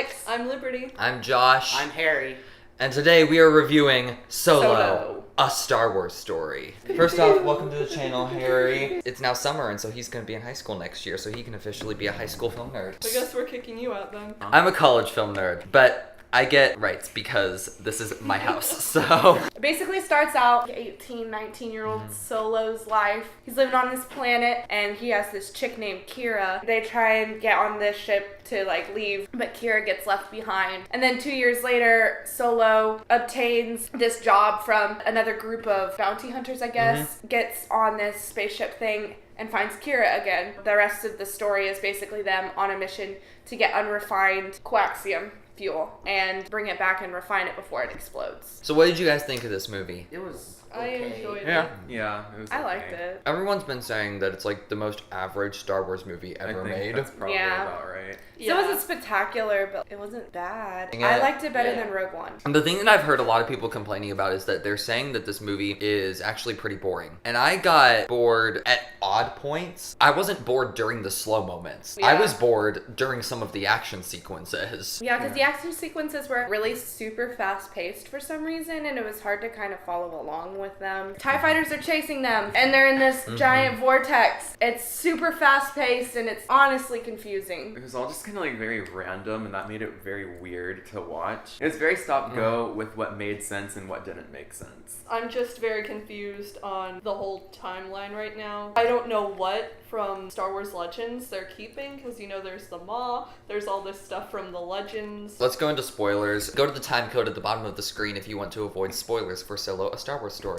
Alex. I'm Liberty. I'm Josh. I'm Harry. And today we are reviewing Solo. A Star Wars Story. First off, welcome to the channel, Harry. It's now summer, and so he's going to be in high school next year, so he can officially be a high school film nerd. I guess we're kicking you out then. I'm a college film nerd, but I get rights because this is my house, so... It basically starts out 18, 19-year-old Solo's life. He's living on this planet, and he has this chick named Qi'ra. They try and get on this ship to, leave, but Qi'ra gets left behind. And then 2 years later, Solo obtains this job from another group of bounty hunters, I guess, gets on this spaceship thing, and finds Qi'ra again. The rest of the story is basically them on a mission to get unrefined coaxium fuel and bring it back and refine it before it explodes. So what did you guys think of this movie? It was I okay. enjoyed it. Yeah, it was I okay. liked it. Everyone's been saying that it's the most average Star Wars movie ever I think made. that's probably Yeah. about right. So it wasn't spectacular, but it wasn't bad. Yeah. I liked it better Yeah. than Rogue One. And the thing that I've heard a lot of people complaining about is that they're saying that this movie is actually pretty boring. And I got bored at odd points. I wasn't bored during the slow moments. I Yeah. was bored during some of the action sequences. Yeah, because the action sequences were really super fast-paced for some reason, and it was hard to kind of follow along with them. TIE fighters are chasing them, and they're in this giant vortex. It's super fast-paced, and it's honestly confusing. It was all just kind of very random, and that made it very weird to watch. It was very stop-go with what made sense and what didn't make sense. I'm just very confused on the whole timeline right now. I don't know what from Star Wars Legends they're keeping, because there's the Maw, there's all this stuff from the Legends. Let's go into spoilers. Go to the time code at the bottom of the screen if you want to avoid spoilers for Solo, A Star Wars Story.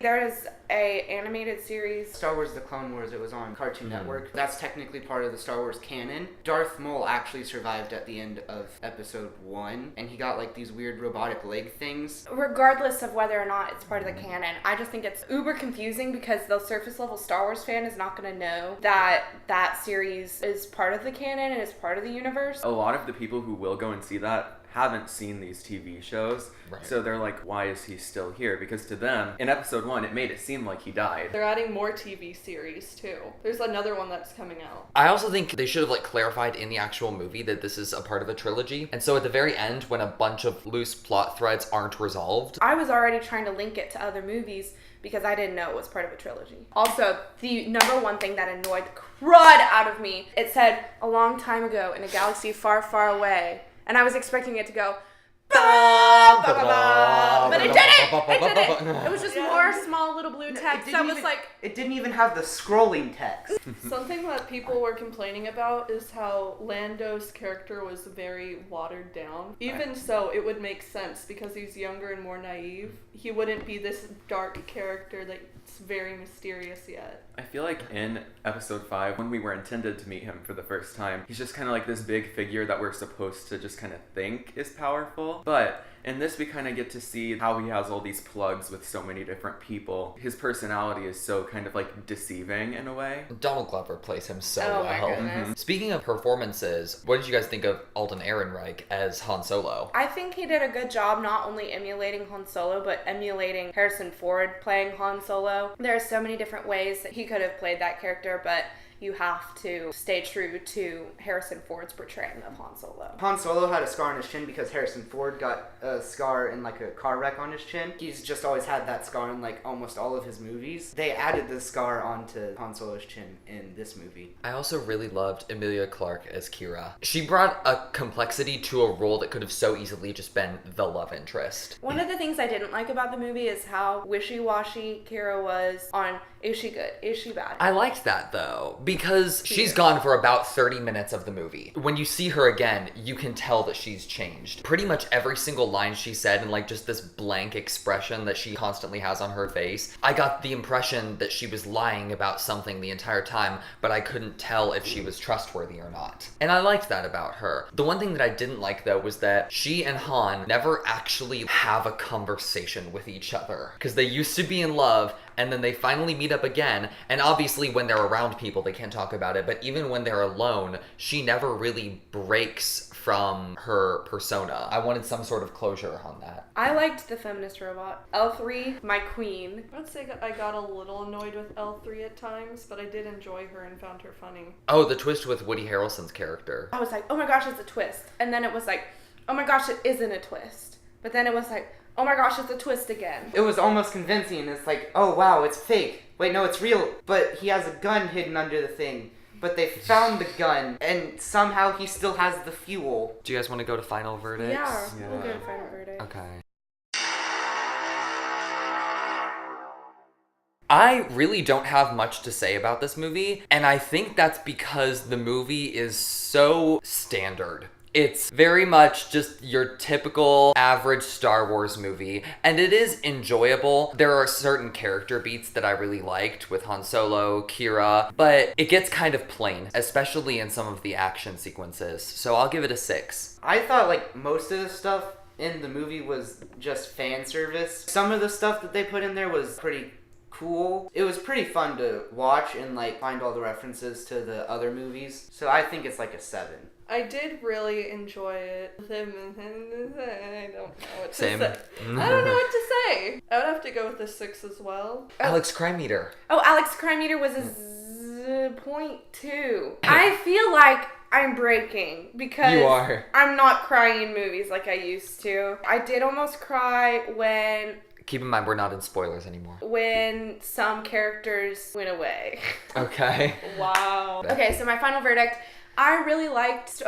There is a animated series. Star Wars The Clone Wars, it was on Cartoon Network. That's technically part of the Star Wars canon. Darth Maul actually survived at the end of episode 1, and he got these weird robotic leg things. Regardless of whether or not it's part of the canon, I just think it's uber confusing because the surface level Star Wars fan is not going to know that that series is part of the canon and is part of the universe. A lot of the people who will go and see that haven't seen these TV shows, Right. so they're like, why is he still here? Because to them, in episode 1, it made it seem like he died. They're adding more TV series too. There's another one that's coming out. I also think they should have clarified in the actual movie that this is a part of a trilogy. And so at the very end, when a bunch of loose plot threads aren't resolved, I was already trying to link it to other movies because I didn't know it was part of a trilogy. Also, the number one thing that annoyed the crud out of me, it said, a long time ago in a galaxy far, far away. And I was expecting it to go, ba, ba, ba, ba, but it didn't! It didn't! It was just more small little blue text that was It didn't even have the scrolling text. Something that people were complaining about is how Lando's character was very watered down. Even so, it would make sense because he's younger and more naive. He wouldn't be this dark character that's very mysterious yet. I feel like in episode 5, when we were intended to meet him for the first time, he's just kind of this big figure that we're supposed to just kind of think is powerful. But in this, we kind of get to see how he has all these plugs with so many different people. His personality is so kind of deceiving in a way. Donald Glover plays him so Oh my well. goodness. Speaking of performances, what did you guys think of Alden Ehrenreich as Han Solo? I think he did a good job not only emulating Han Solo, but emulating Harrison Ford playing Han Solo. There are so many different ways that he could have played that character, but you have to stay true to Harrison Ford's portraying of Han Solo. Han Solo had a scar on his chin because Harrison Ford got a scar in a car wreck on his chin. He's just always had that scar in almost all of his movies. They added the scar onto Han Solo's chin in this movie. I also really loved Emilia Clarke as Qi'ra. She brought a complexity to a role that could have so easily just been the love interest. One of the things I didn't like about the movie is how wishy-washy Qi'ra was on, is she good, is she bad? I liked that though, because she's gone for about 30 minutes of the movie. When you see her again, you can tell that she's changed. Pretty much every single line she said and just this blank expression that she constantly has on her face, I got the impression that she was lying about something the entire time, but I couldn't tell if she was trustworthy or not. And I liked that about her. The one thing that I didn't like though was that she and Han never actually have a conversation with each other. Because they used to be in love, and then they finally meet up again. And obviously when they're around people, they can't talk about it, but even when they're alone, she never really breaks from her persona. I wanted some sort of closure on that. I liked the feminist robot. L3, my queen. I'd say I got a little annoyed with L3 at times, but I did enjoy her and found her funny. Oh, the twist with Woody Harrelson's character. I was like, oh my gosh, it's a twist. And then it was like, oh my gosh, it isn't a twist. But then it was like, oh my gosh, it's a twist again. It was almost convincing. It's like, oh wow, it's fake. Wait, no, it's real. But he has a gun hidden under the thing. But they found the gun, and somehow he still has the fuel. Do you guys want to go to final verdicts? Yeah, we'll go to final verdict. Okay. I really don't have much to say about this movie, and I think that's because the movie is so standard. It's very much just your typical average Star Wars movie, and it is enjoyable. There are certain character beats that I really liked with Han Solo, Qi'ra, but it gets kind of plain, especially in some of the action sequences, so I'll give it a 6. I thought like most of the stuff in the movie was just fan service. Some of the stuff that they put in there was pretty cool. It was pretty fun to watch and like find all the references to the other movies, so I think it's like a 7. I did really enjoy it. I don't know what to Same. say. I don't know what to say. I would have to go with a 6 as well. Alex Crime Meter. Oh, Alex Crime Meter was a 0.2. I feel like I'm breaking because You are. I'm not crying in movies like I used to. I did almost cry Keep in mind, we're not in spoilers anymore. when some characters went away. Okay. Wow. Okay, so my final verdict. I really liked.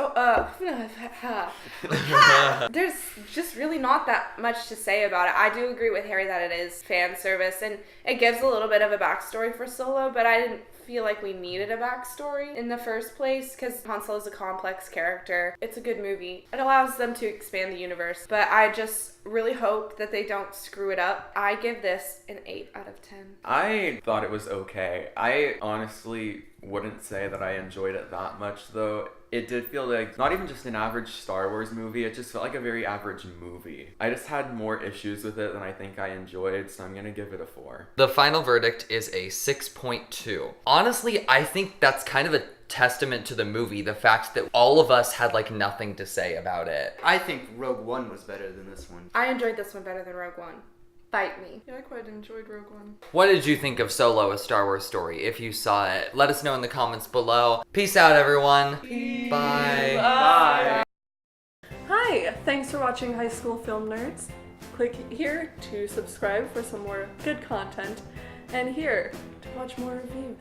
There's just really not that much to say about it. I do agree with Harry that it is fan service and it gives a little bit of a backstory for Solo, but I didn't feel like we needed a backstory in the first place because Han Solo is a complex character. It's a good movie. It allows them to expand the universe, but I just really hope that they don't screw it up. I give this an 8 out of 10. I thought it was okay. I honestly wouldn't say that I enjoyed it that much, though. It did feel like not even just an average Star Wars movie, it just felt like a very average movie. I just had more issues with it than I think I enjoyed, so I'm gonna give it a 4. The final verdict is a 6.2. Honestly, I think that's kind of a testament to the movie, the fact that all of us had like nothing to say about it. I think Rogue One was better than this one. I enjoyed this one better than Rogue One. Fight me. Yeah, I quite enjoyed Rogue One. What did you think of Solo, A Star Wars Story? If you saw it, let us know in the comments below. Peace out, everyone. Bye. Bye. Hi, thanks for watching High School Film Nerds. Click here to subscribe for some more good content, and here to watch more reviews.